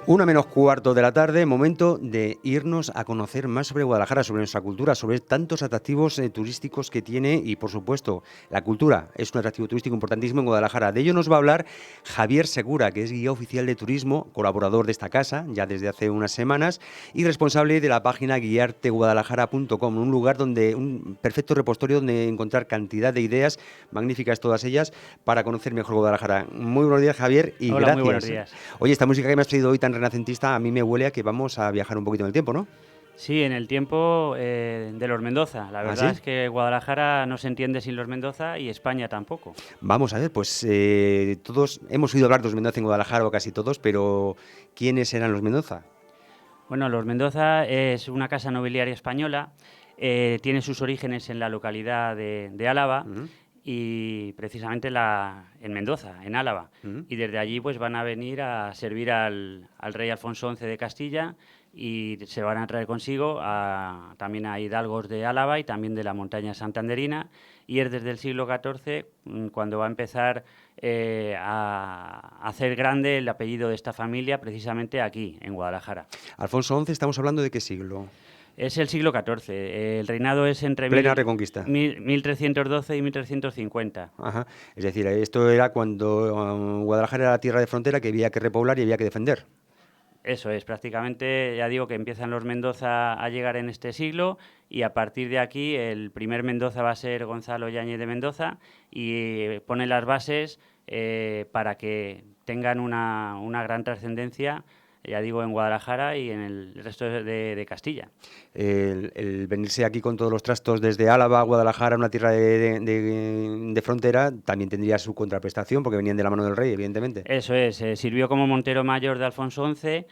1:45 de la tarde, momento de irnos a conocer más sobre Guadalajara, sobre nuestra cultura, sobre tantos atractivos turísticos que tiene y, por supuesto, la cultura es un atractivo turístico importantísimo en Guadalajara. De ello nos va a hablar Javier Segura, que es guía oficial de turismo, colaborador de esta casa ya desde hace unas semanas y responsable de la página guiarteguadalajara.com, un lugar donde un perfecto repositorio donde encontrar cantidad de ideas, magníficas todas ellas, para conocer mejor Guadalajara. Muy buenos días, Javier, y Hola, gracias. muy buenos días. Oye, esta música que me has traído hoy tan renacentista, a mí me huele a que vamos a viajar un poquito en el tiempo, ¿no? Sí, en el tiempo de los Mendoza. La verdad es que Guadalajara no se entiende sin los Mendoza y España tampoco. Vamos a ver, pues todos hemos oído hablar de los Mendoza en Guadalajara, o casi todos, pero ¿quiénes eran los Mendoza? Bueno, los Mendoza es una casa nobiliaria española, tiene sus orígenes en la localidad de Álava. Y precisamente en Mendoza, en Álava. Y desde allí pues van a venir a servir al rey Alfonso XI de Castilla y se van a traer consigo también a hidalgos de Álava y también de la montaña santanderina. Y es desde el siglo XIV cuando va a empezar a hacer grande el apellido de esta familia, precisamente aquí, en Guadalajara. Alfonso XI, ¿estamos hablando de qué siglo? Es el siglo XIV. El reinado es entre plena Reconquista. 1312 y 1350. Ajá. Es decir, esto era cuando Guadalajara era la tierra de frontera que había que repoblar y había que defender. Eso es, prácticamente, ya digo que empiezan los Mendoza a llegar en este siglo y a partir de aquí el primer Mendoza va a ser Gonzalo Yáñez de Mendoza y pone las bases para que tengan una gran trascendencia, ya digo, en Guadalajara y en el resto de Castilla. El venirse aquí con todos los trastos desde Álava a Guadalajara, una tierra de frontera, también tendría su contraprestación, porque venían de la mano del rey, evidentemente. Eso es, sirvió como Montero Mayor de Alfonso XI,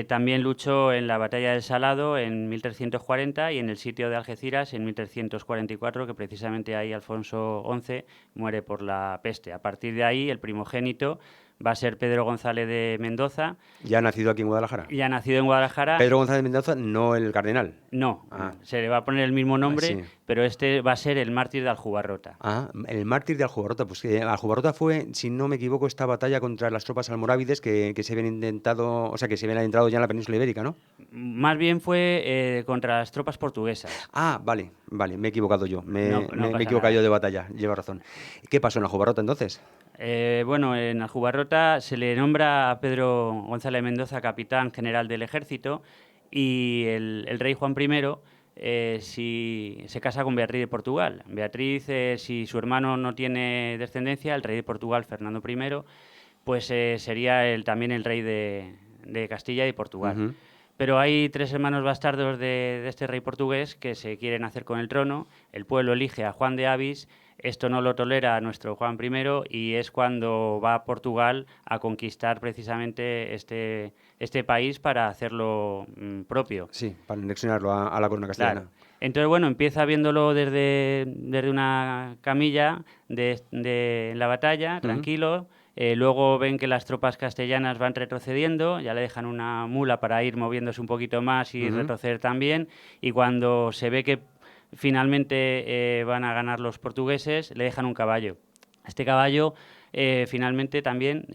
también luchó en la Batalla del Salado en 1340 y en el sitio de Algeciras en 1344, que precisamente ahí Alfonso XI muere por la peste. A partir de ahí, el primogénito va a ser Pedro González de Mendoza. ¿Ya ha nacido aquí en Guadalajara? Ya ha nacido en Guadalajara. Pedro González de Mendoza, no el cardenal. No, se le va a poner el mismo nombre, sí, pero este va a ser el mártir de Aljubarrota. El mártir de Aljubarrota. Pues Aljubarrota fue, si no me equivoco, esta batalla contra las tropas almorávides que se habían intentado, o sea, que se habían adentrado ya en la península ibérica, ¿no? Más bien fue contra las tropas portuguesas. Vale, me he equivocado yo. Me he equivocado nada. yo de batalla, lleva razón. ¿Qué pasó en Aljubarrota entonces? Bueno, en Aljubarrota se le nombra a Pedro González de Mendoza capitán general del ejército y el rey Juan I se casa con Beatriz de Portugal. Beatriz, si su hermano no tiene descendencia, el rey de Portugal, Fernando I, pues sería también el rey de Castilla y Portugal. Pero hay 3 hermanos bastardos de este rey portugués que se quieren hacer con el trono. El pueblo elige a Juan de Avis. Esto no lo tolera nuestro Juan I y es cuando va a Portugal a conquistar precisamente este país para hacerlo propio. Sí, para anexionarlo a la corona castellana. Claro. Entonces, bueno, empieza viéndolo desde una camilla de la batalla, tranquilo. Luego ven que las tropas castellanas van retrocediendo, ya le dejan una mula para ir moviéndose un poquito más y retroceder también. Y cuando se ve que finalmente van a ganar los portugueses, le dejan un caballo. Este caballo finalmente también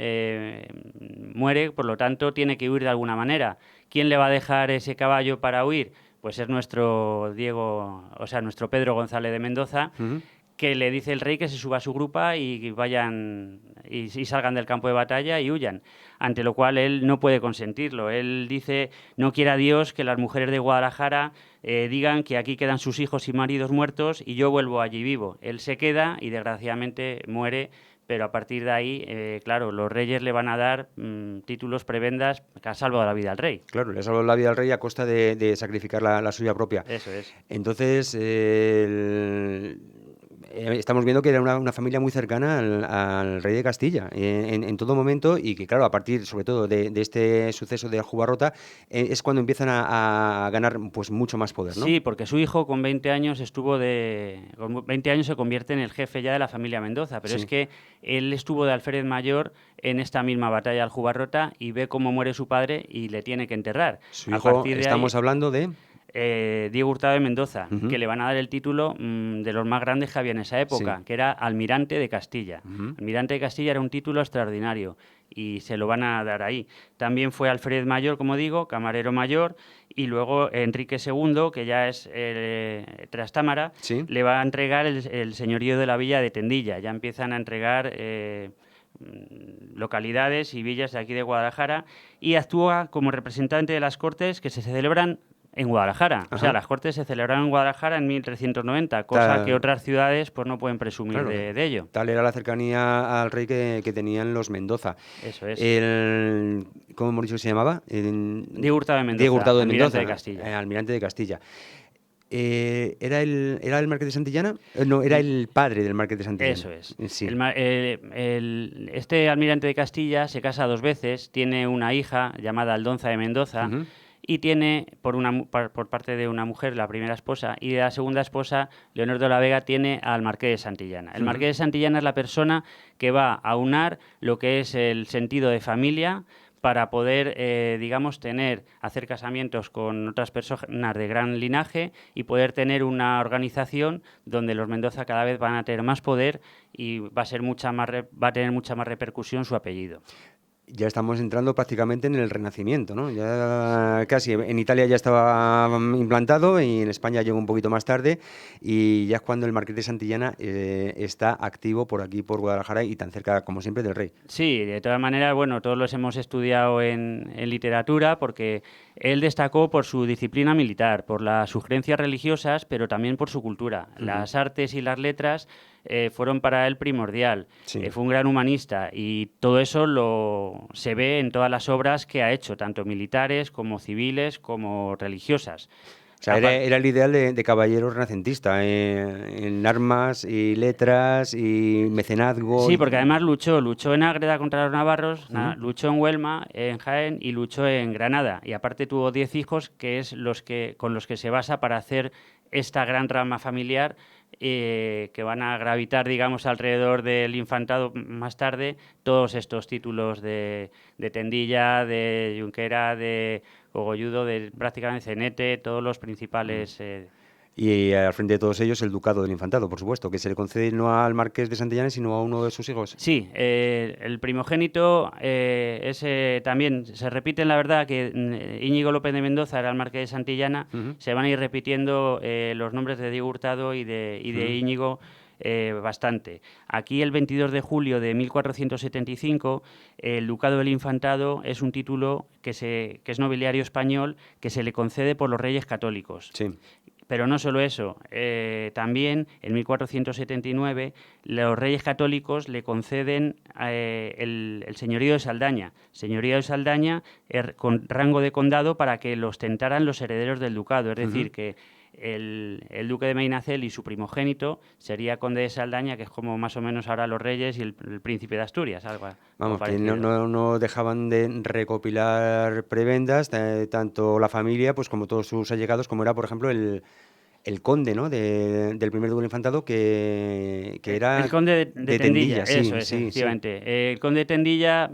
muere, por lo tanto tiene que huir de alguna manera. ¿Quién le va a dejar ese caballo para huir? Pues es nuestro nuestro Pedro González de Mendoza, que le dice el rey que se suba a su grupa y vayan y salgan del campo de batalla y huyan, ante lo cual él no puede consentirlo. Él dice, no quiera Dios que las mujeres de Guadalajara digan que aquí quedan sus hijos y maridos muertos y yo vuelvo allí vivo. Él se queda y desgraciadamente muere, pero a partir de ahí, claro, los reyes le van a dar títulos, prebendas, que ha salvado la vida al rey. Claro, le ha salvado la vida al rey a costa de sacrificar la suya propia. Eso es. Entonces, estamos viendo que era una familia muy cercana al rey de Castilla en todo momento y que, claro, a partir, sobre todo, de este suceso de Aljubarrota, es cuando empiezan a ganar pues mucho más poder, ¿no? Sí, porque su hijo con 20 años con 20 años se convierte en el jefe ya de la familia Mendoza, pero es que él estuvo de alférez mayor en esta misma batalla de Aljubarrota y ve cómo muere su padre y le tiene que enterrar. Su hijo, estamos hablando de... Diego Hurtado de Mendoza, Ujú. que le van a dar el título de los más grandes que había en esa época, Sí. que era Almirante de Castilla. Ujú. Almirante de Castilla era un título extraordinario y se lo van a dar ahí. También fue Alfred Mayor, como digo, camarero mayor, y luego Enrique II, que ya es Trastámara, Sí. le va a entregar el señorío de la villa de Tendilla. Ya empiezan a entregar localidades y villas de aquí de Guadalajara y actúa como representante de las Cortes que se celebran en Guadalajara. O sea, Ajá. las Cortes se celebraron en Guadalajara en 1390, cosa que Ta- otras ciudades pues no pueden presumir Claro, de ello. tal era la cercanía al rey que tenían los Mendoza. Eso es. ¿Cómo hemos dicho que se llamaba? Diego Hurtado de Diego Mendoza, Hurtado de almirante Mendoza, de Castilla. almirante de Castilla. ¿Era el Marqués de Santillana? No, era el padre del Marqués de Santillana. Eso es. Sí. Este almirante de Castilla se casa 2 veces, tiene una hija llamada Aldonza de Mendoza Ujú. y tiene, por parte de una mujer, la primera esposa, y de la segunda esposa, Leonor de la Vega, tiene al Marqués de Santillana. El Ujú. Marqués de Santillana es la persona que va a aunar lo que es el sentido de familia para poder, digamos, hacer casamientos con otras personas de gran linaje y poder tener una organización donde los Mendoza cada vez van a tener más poder y va a tener mucha más repercusión su apellido. Ya estamos entrando prácticamente en el Renacimiento, ¿no? Ya casi. En Italia ya estaba implantado y en España llegó un poquito más tarde y ya es cuando el Marqués de Santillana está activo por aquí, por Guadalajara y tan cerca, como siempre, del rey. Sí, de todas maneras, bueno, todos los hemos estudiado en literatura porque él destacó por su disciplina militar, por las sugerencias religiosas, pero también por su cultura. Ujú. Las artes y las letras fueron para él primordial. Sí. Fue un gran humanista y todo eso se ve en todas las obras que ha hecho, tanto militares como civiles como religiosas. O sea, era el ideal de caballero renacentista, en armas y letras y mecenazgo. Sí, porque además luchó en Ágreda contra los navarros, Ujú. luchó en Huelma, en Jaén y luchó en Granada. Y aparte tuvo 10 hijos, que es con los que se basa para hacer esta gran rama familiar que van a gravitar, digamos, alrededor del infantado más tarde, todos estos títulos de Tendilla, de Junquera, de Cogolludo, de prácticamente Cenete, todos los principales. Y al frente de todos ellos el ducado del infantado, por supuesto, que se le concede no al Marqués de Santillana, sino a uno de sus hijos. Sí, el primogénito también se repite en la verdad que Íñigo López de Mendoza era el marqués de Santillana, Ujú. se van a ir repitiendo los nombres de Diego Hurtado y de Ujú. Íñigo bastante. Aquí el 22 de julio de 1475 el ducado del infantado es un título que es nobiliario español que se le concede por los reyes católicos. Sí. Pero no solo eso, también en 1479 los reyes católicos le conceden el señorío de Saldaña, con rango de condado para que lo ostentaran los herederos del ducado, es decir, Ujú. que el duque de Medinaceli y su primogénito sería conde de Saldaña, que es como más o menos ahora los reyes y el príncipe de Asturias, algo Vamos, que parecido. no dejaban de recopilar prebendas, tanto la familia pues como todos sus allegados, como era, por ejemplo, el conde, ¿no? Del primer duque del infantado, que El era conde de de Tendilla, Tendilla, eso sí, es, sí, sí. efectivamente. El conde de Tendilla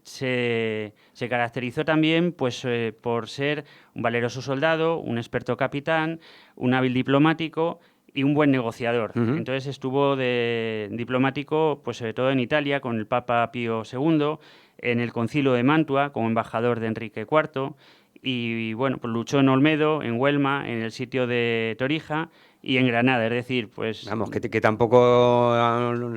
se caracterizó también pues, por ser un valeroso soldado, un experto capitán, un hábil diplomático y un buen negociador. Ujú. Entonces estuvo de diplomático, pues sobre todo en Italia, con el Papa Pío II, en el Concilio de Mantua, como embajador de Enrique IV, y bueno, pues luchó en Olmedo, en Huelma, en el sitio de Torija y en Granada, es decir, pues Vamos, que tampoco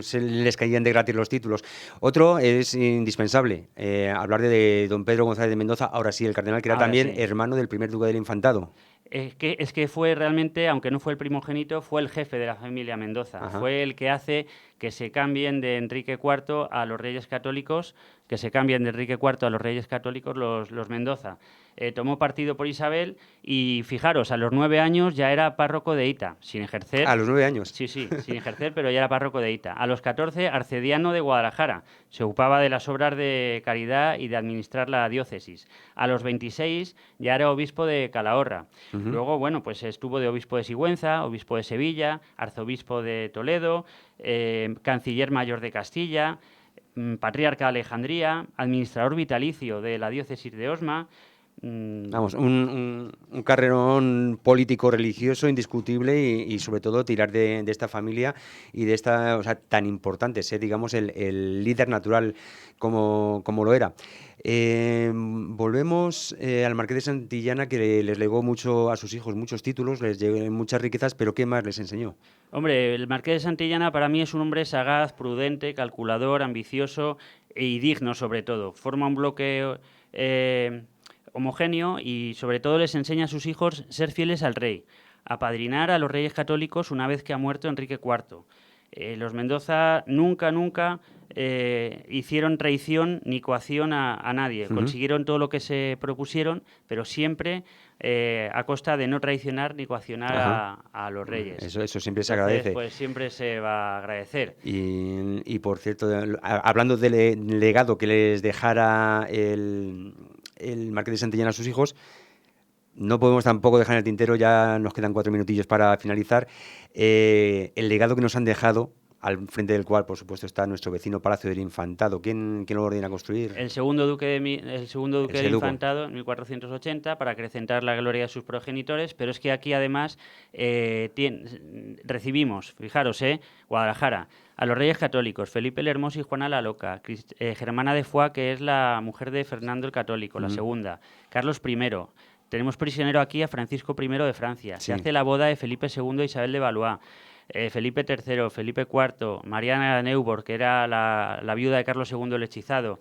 se les caían de gratis los títulos. Otro es indispensable, hablar de don Pedro González de Mendoza, ahora sí, el cardenal, que era ahora también sí. hermano del primer duque del infantado. Es que fue realmente, aunque no fue el primogénito, fue el jefe de la familia Mendoza. Ajá. Fue el que hace que se cambien de Enrique IV a los Reyes Católicos, los Mendoza. Tomó partido por Isabel y fijaros, a los 9 años ya era párroco de Ita, sin ejercer. A los 9 años. Sí, sí, sin ejercer, pero ya era párroco de Ita. A los 14, arcediano de Guadalajara. Se ocupaba de las obras de caridad y de administrar la diócesis. A los 26 ya era obispo de Calahorra. Ujú. Luego, bueno, pues estuvo de obispo de Sigüenza, obispo de Sevilla, arzobispo de Toledo, canciller mayor de Castilla, patriarca de Alejandría, administrador vitalicio de la diócesis de Osma, Vamos, un carrerón político-religioso indiscutible y sobre todo tirar de esta familia y de esta, o sea, tan importante, ser, digamos, el líder natural como lo era. Volvemos al Marqués de Santillana, que les legó mucho a sus hijos, muchos títulos, les llevó muchas riquezas, pero ¿qué más les enseñó? Hombre, el Marqués de Santillana para mí es un hombre sagaz, prudente, calculador, ambicioso y digno sobre todo. Forma un bloque homogéneo y sobre todo les enseña a sus hijos ser fieles al rey, apadrinar a los reyes católicos una vez que ha muerto Enrique IV. Los Mendoza nunca hicieron traición ni coacción a nadie. Consiguieron todo lo que se propusieron, pero siempre a costa de no traicionar ni coaccionar a los reyes. Eso siempre se Entonces, agradece. pues siempre se va a agradecer. Y por cierto, hablando del legado que les dejara el Marqués de Santillana a sus hijos, no podemos tampoco dejar en el tintero, ya nos quedan 4 minutillos para finalizar, el legado que nos han dejado, al frente del cual, por supuesto, está nuestro vecino Palacio del Infantado. ¿Quién lo ordena construir? El segundo duque del Infantado, en 1480, para acrecentar la gloria de sus progenitores, pero es que aquí además recibimos, fijaros, Guadalajara, a los reyes católicos, Felipe el Hermoso y Juana la Loca, Germana de Foix, que es la mujer de Fernando el Católico, la segunda, Carlos I. Tenemos prisionero aquí a Francisco I de Francia. Sí. Se hace la boda de Felipe II e Isabel de Valois. Felipe III, Felipe IV, Mariana de Neuburg, que era la viuda de Carlos II el Hechizado.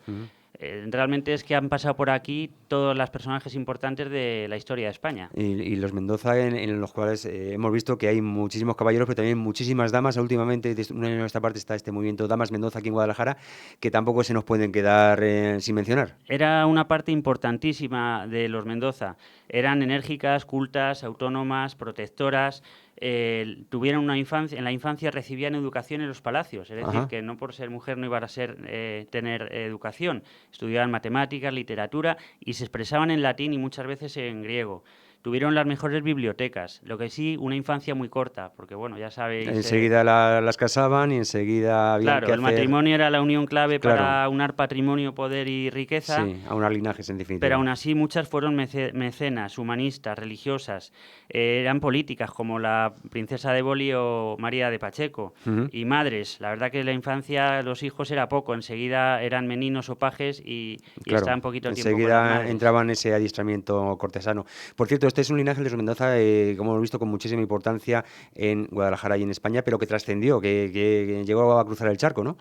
Realmente es que han pasado por aquí todos los personajes importantes de la historia de España. Y los Mendoza, en los cuales hemos visto que hay muchísimos caballeros, pero también muchísimas damas. Últimamente, en nuestra parte está este movimiento Damas Mendoza aquí en Guadalajara, que tampoco se nos pueden quedar sin mencionar. Era una parte importantísima de los Mendoza. Eran enérgicas, cultas, autónomas, protectoras. Tuvieron una infancia, en la infancia recibían educación en los palacios, es decir, que no por ser mujer no iban a tener educación. Estudiaban matemáticas, literatura y se expresaban en latín y muchas veces en griego. Tuvieron las mejores bibliotecas, lo que sí, una infancia muy corta, porque bueno, ya sabéis... Enseguida las casaban y enseguida había claro, que el matrimonio era la unión clave para unar patrimonio, poder y riqueza. Sí, aunar linajes en definitiva. Pero aún así muchas fueron mecenas, humanistas, religiosas, eran políticas como la princesa de Boli o María de Pacheco, y madres. La verdad que en la infancia los hijos era poco, enseguida eran meninos o pajes y estaban poquito tiempo con las enseguida madres. entraban en ese adiestramiento cortesano. Por cierto, este es un linaje de los Mendoza, como hemos visto, con muchísima importancia en Guadalajara y en España, pero que trascendió, que llegó a cruzar el charco, ¿no?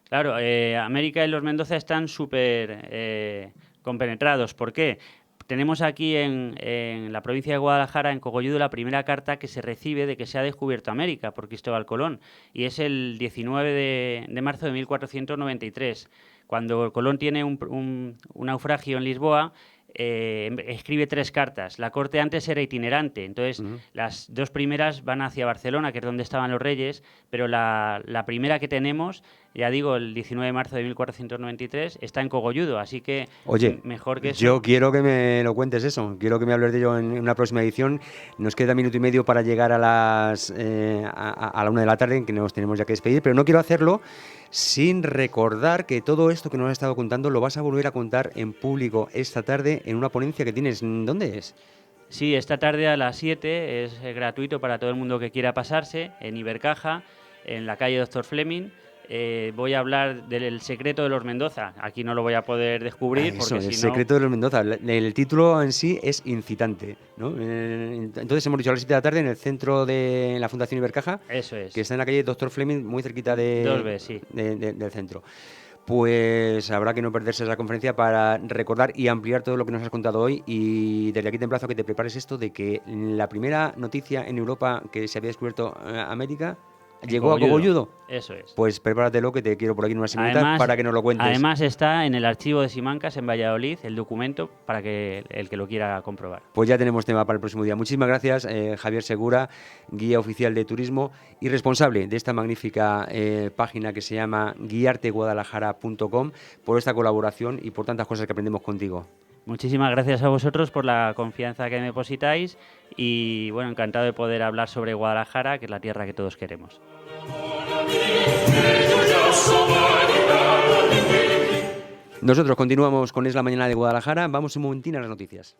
Claro, América y los Mendoza están súper compenetrados. ¿Por qué? Tenemos aquí en la provincia de Guadalajara, en Cogolludo, la primera carta que se recibe de que se ha descubierto América por Cristóbal Colón, y es el 19 de marzo de 1493, cuando Colón tiene un naufragio en Lisboa. Escribe 3 cartas. La corte antes era itinerante, entonces las 2 primeras van hacia Barcelona, que es donde estaban los reyes, pero la primera que tenemos, ya digo, el 19 de marzo de 1493, está en Cogolludo, así que oye, mejor que eso. Yo quiero que me lo cuentes eso, quiero que me hables de ello en una próxima edición. Nos queda 1 minuto y medio para llegar a la 1 de la tarde, en que nos tenemos ya que despedir, pero no quiero hacerlo sin recordar que todo esto que nos has estado contando lo vas a volver a contar en público esta tarde en una ponencia que tienes. ¿Dónde es? Sí, esta tarde a las 7 es gratuito para todo el mundo que quiera pasarse, en Ibercaja, en la calle Doctor Fleming. Voy a hablar del secreto de los Mendoza. Aquí no lo voy a poder descubrir porque el secreto de los Mendoza. El título en sí es incitante, ¿no? Entonces hemos dicho a las 7 de la tarde en el centro de la Fundación Ibercaja. Eso es. Que está en la calle Doctor Fleming, muy cerquita del centro. Pues habrá que no perderse esa conferencia para recordar y ampliar todo lo que nos has contado hoy. Y desde aquí te emplazo a que te prepares esto de que la primera noticia en Europa que se había descubierto América llegó a Cogolludo. Eso es. Pues prepáratelo, que te quiero por aquí en unas semanitas para que nos lo cuentes. Además está en el archivo de Simancas en Valladolid el documento para que el que lo quiera comprobar. Pues ya tenemos tema para el próximo día. Muchísimas gracias, Javier Segura, guía oficial de turismo y responsable de esta magnífica página que se llama guiarteguadalajara.com, por esta colaboración y por tantas cosas que aprendemos contigo. Muchísimas gracias a vosotros por la confianza que me depositáis y bueno, encantado de poder hablar sobre Guadalajara, que es la tierra que todos queremos. Nosotros continuamos con Es la Mañana de Guadalajara. Vamos un momentín a las noticias.